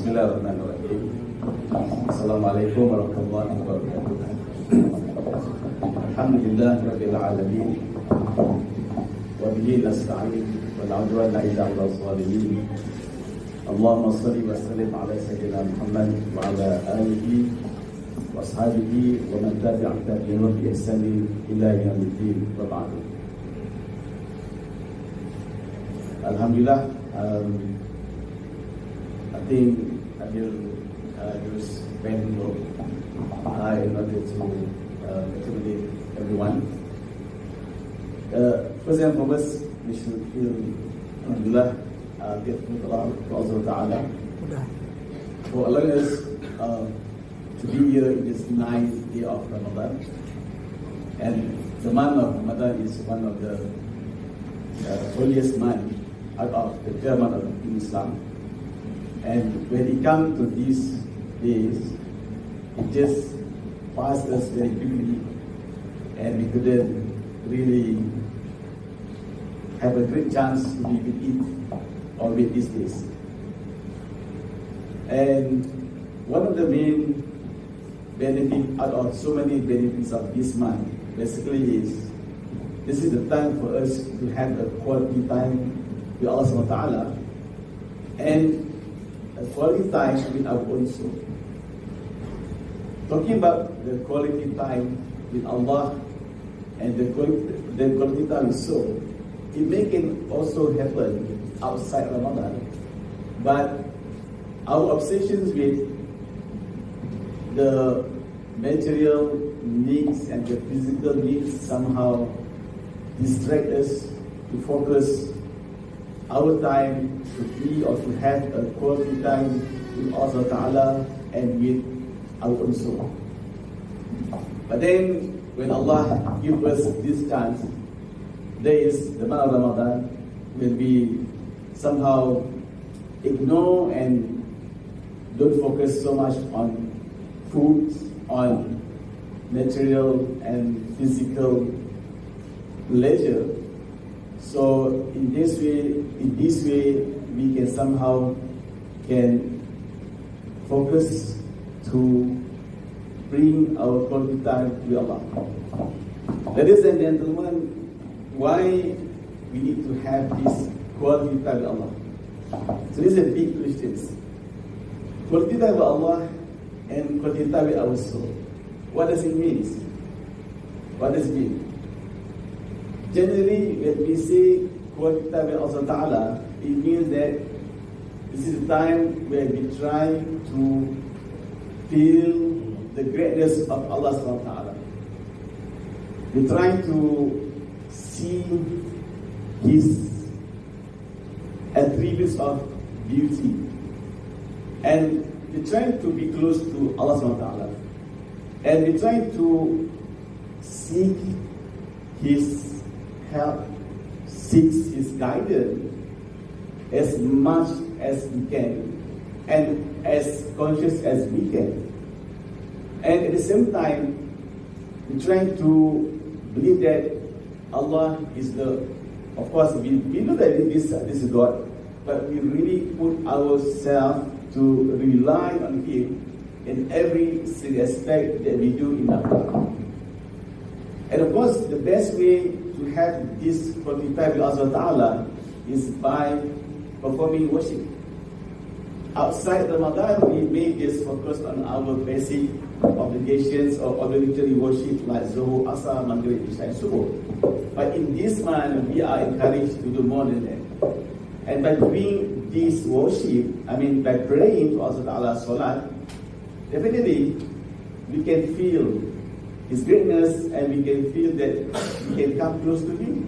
Bismillahirrahmanirrahim. Assalamualaikum warahmatullahi wabarakatuh. Alhamdulillah rabbil alamin. Wa bihi nasta'in wal 'udwana illa 'alal zalimin. Allahumma shalli wa sallim ala sayyidina Muhammad wa ala alihi wa ashabihi wa man tabi'ahum bi ihsan ila yaumiddin wa ba'd. Alhamdulillah, I think I will use pen in order to accommodate everyone. First and foremost, we should feel Alhamdulillah, grateful to Allah Ta'ala for allowing us to be here in this 9th day of Ramadan. And the month of Ramadan is one of the holiest months out of the 12 months of Islam. And when it comes to these days, it just passed us very quickly, and we couldn't really have a great chance to be with it or with these days. And one of the main benefits out of so many benefits of this month basically is this is the time for us to have a quality time with Allah subhanahu wa ta'ala and a quality time with our own soul. Talking about the quality time with Allah and the quality time with soul, it may can also happen outside Ramadan, but our obsessions with the material needs and the physical needs somehow distract us to focus our time to be or to have a quality time with Allah Ta'ala and with our own soul. But then, when Allah gives us this chance, there is the month of Ramadan, when we somehow ignore and don't focus so much on food, on material and physical pleasure. So in this way, we can somehow focus to bring our quality time to Allah. Ladies and gentlemen, why we need to have this quality time with Allah? So this is a big question. Quality time with Allah and quality time with our soul. What does it mean? What does it mean? Generally, when we say quality time with Allah Ta'ala, it means that this is the time where we try to feel the greatness of Allah Subhanahu wa Ta'ala. We try to see His attributes of beauty, and we try to be close to Allah Subhanahu wa Ta'ala, and we try to seek His help, seeks His guidance as much as we can and as conscious as we can. And at the same time, we try to believe that Allah is of course, we know that this is God, but we really put ourselves to rely on Him in every single aspect that we do in our life. And of course, the best way to have this quality time with Allah Ta'ala is by performing worship. Outside Ramadan, we may just focus on our basic obligations or obligatory worship like Zuhur, Asar, Maghrib, Isha, and Subuh. But in this month, we are encouraged to do more than that. And by doing this worship, by praying to Allah Ta'ala Salat, definitely we can feel His greatness, and we can feel that we can come close to Him.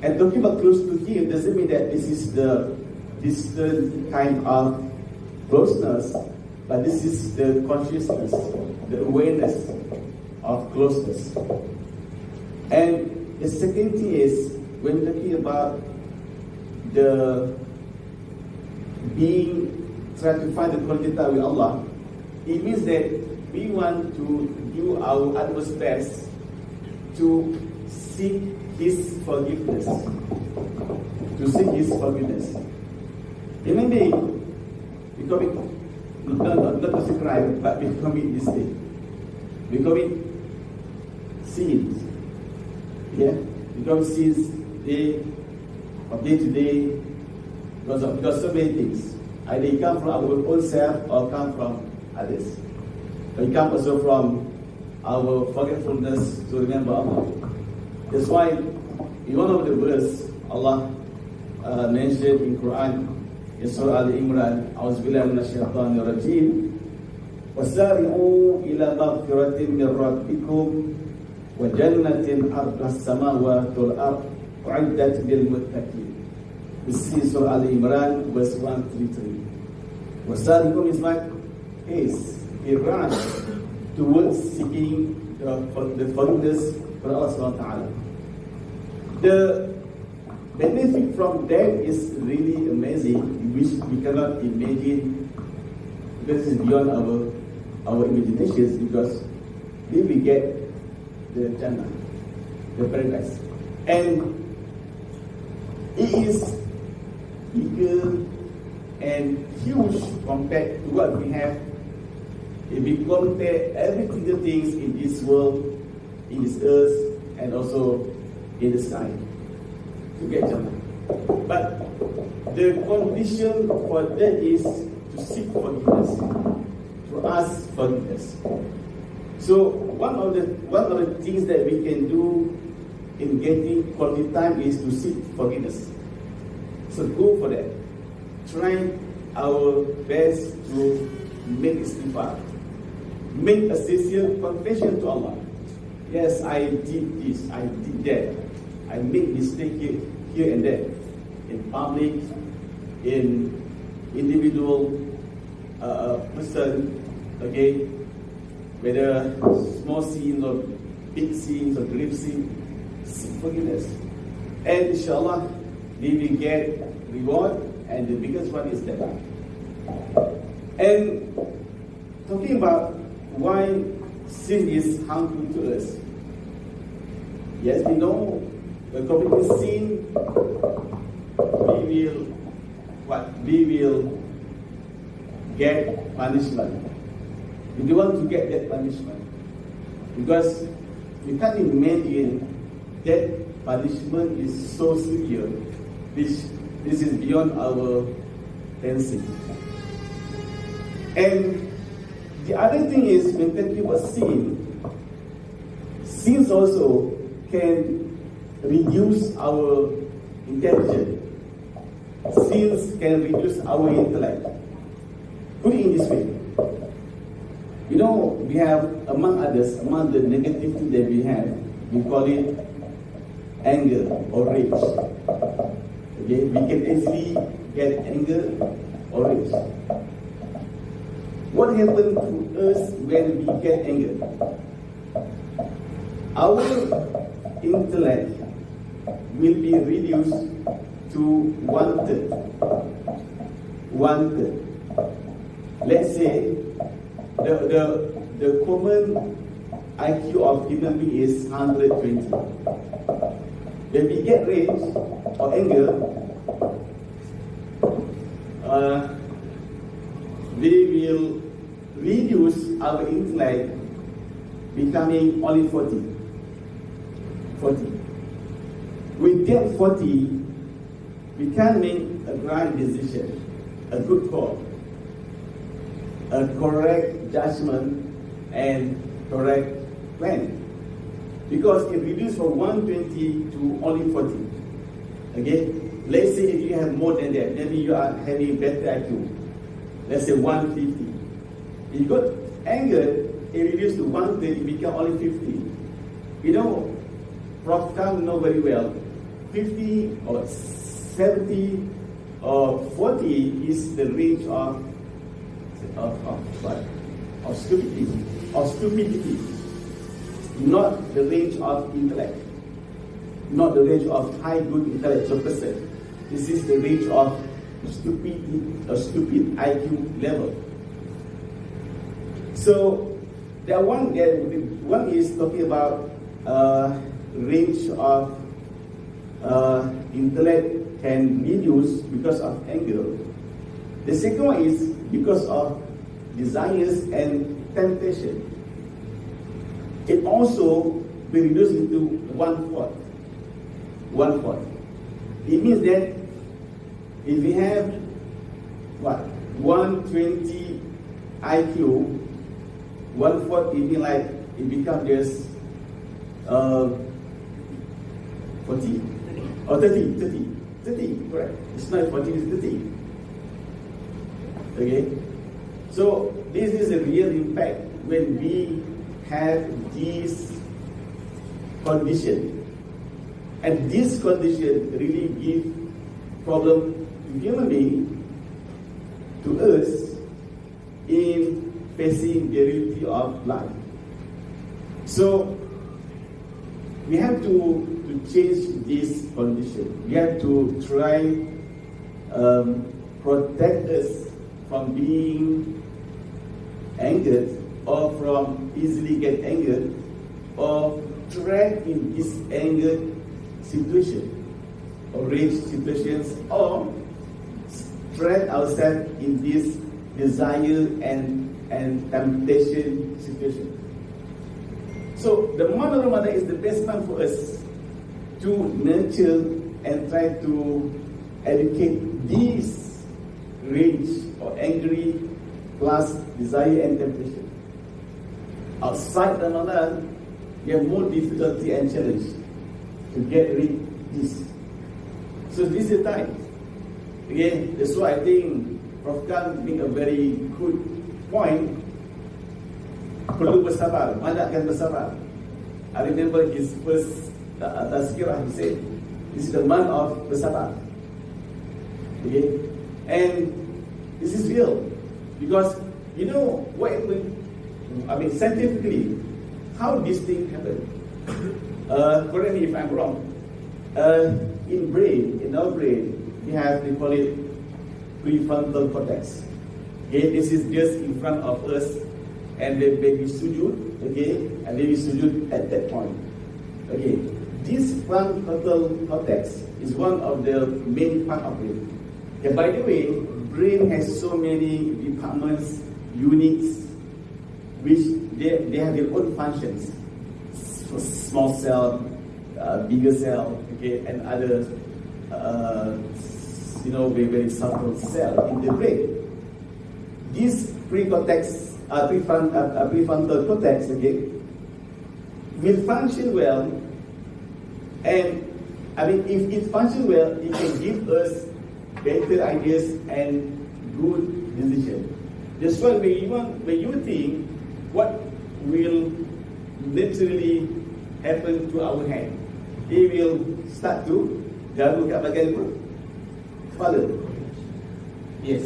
And talking about close to Him doesn't mean that this is the distant kind of closeness, but this is the consciousness, the awareness of closeness. And the second thing is, when talking about the trying to find the quality time with Allah, it means that we want to do our utmost best to seek His forgiveness. Remember, not just a crime, but we commit mistake. We commit sins. Yeah? We commit sins from day to day because so many things. Either it come from our own self or come from others. It comes also from our forgetfulness to remember Allah. That's why in one of the verses Allah mentioned in Quran, in Surah Al-Imran, A'udzubillahi minasyaitonir rajim, wasari'u ila maghfiratin min rabbikum wa jannatin 'arduha as-samawati wal ardu u'iddat lil muttaqin. This is Surah Al-Imran, verse 133. Wasari'u is like haste, a rush towards seeking the forgiveness for Allah subhanahu wa ta'ala. The benefit from that is really amazing, which we cannot imagine, because it's beyond our imaginations, because we will get the Jannah, the paradise. And it is bigger and huge compared to what we have. If we compare every single things in this world, in this earth, and also in the sky, to get Jannah. But the condition for that is to seek forgiveness, to ask forgiveness. So one of the things that we can do in getting quality time is to seek forgiveness. So go for that. Try our best to make istighfar. Make a sincere confession to Allah. Yes, I did this, I did that. I make mistake here and there. In public, in individual person, okay? Whether small sins or big sins or grave sins, seek forgiveness. And inshallah, we will get reward, and the biggest one is that. And talking about why sin is harmful to us. Yes, we know when committing sin, we will get punishment. We don't want to get that punishment because we can't imagine that punishment is so severe. This is beyond our fancy. And the other thing is, when talking about sin, sins also can reduce our intelligence. Sins can reduce our intellect. Put it in this way. You know, we have, among others, among the negative things that we have, we call it anger or rage. Okay, we can easily get anger or rage. What happens to us when we get angry? Our intellect will be reduced to 1/3. 1/3. Let's say the common IQ of human being is 120. When we get rage or anger, we will reduce our intellect, becoming only 40. With that 40, we can make a right decision, a good call, a correct judgment, and correct plan. Because it reduces from 120 to only 40. Okay? Let's say if you have more than that, maybe you are having better IQ. Let's say 150. If you got anger, it reduces to 130, it becomes only 50. You know, Prof can know very well, 50 or 70 or 40 is the range of stupidity, not the range of intellect, not the range of high good intellectual person. This is the range of stupid IQ level. So that one is talking about range of intellect can reduce because of anger. The second one is because of desires and temptation. It also be reduced into 1/4. 1/4. It means that if we have 120 IQ, 1/4 it means like it becomes just 40 or 30, correct? It's not 40, it's 30. Okay? So this is a real impact when we have this condition. And this condition really gives problem to human being, to us, in facing the reality of life. So we have to change this condition. We have to try protect us from being angered or from easily get angered or trapped in this anger situation or rage situations or trap ourselves in this desire and temptation situation. So the month of Ramadan is the best month for us to nurture and try to educate this rage or angry plus desire and temptation. Outside Ramadan, we have more difficulty and challenge to get rid of this. So this is the time. Again, that's why I think Prof Khan make a very good point. Perlu bersabar, mandakkan bersabar. I remember his first tazkirah, he said, this is the month of bersabar. Okay? And this is real. Because, you know, what happened, scientifically, how this thing happened. Correct me if I'm wrong. In our brain, we have, they call it prefrontal cortex. Okay, this is just in front of us, and then baby sujud, okay, and then we sujud at that point. Okay, this prefrontal cortex is one of the main part of it. Okay, by the way, brain has so many departments, units, which they have their own functions. Small cell, bigger cell, okay, and other, very subtle cell in the brain. This prefrontal cortex, okay, will function well, and if it functions well, it can give us better ideas and good decisions. That's why when you think what will naturally happen to our hand, it will start to garu kat bahagian perut, kepala. Yes,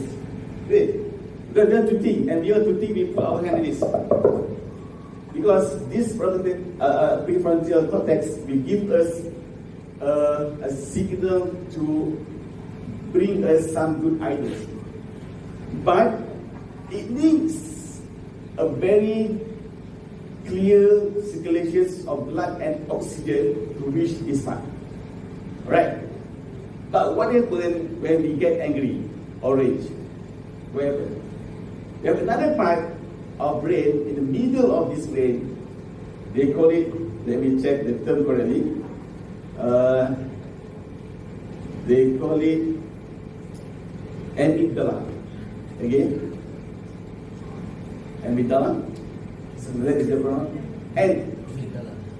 great. Because we have to think, and we have to think, we put our hand in this. Because this prefrontal cortex will give us a signal to bring us some good ideas. But it needs a very clear circulation of blood and oxygen to reach this part. Right? But what happens when we get angry or rage? What happens? We have another part of brain, in the middle of this brain, they call it, let me check the term correctly, they call it amygdala. Again, amygdala. So that is the pronoun. And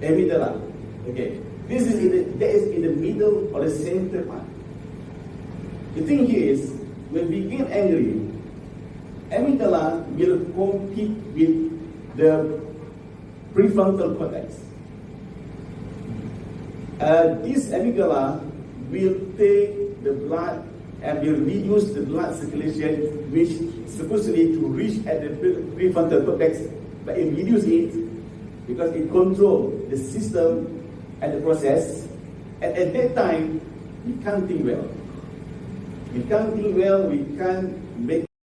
amygdala. Okay. That is in the middle or the center part. The thing here is, when we get angry, amygdala will compete with the prefrontal cortex. This amygdala will take the blood and will reduce the blood circulation, which supposedly to reach at the prefrontal cortex, but it reduces it because it controls the system and the process. And at that time, we can't think well. We can't think well, we can't make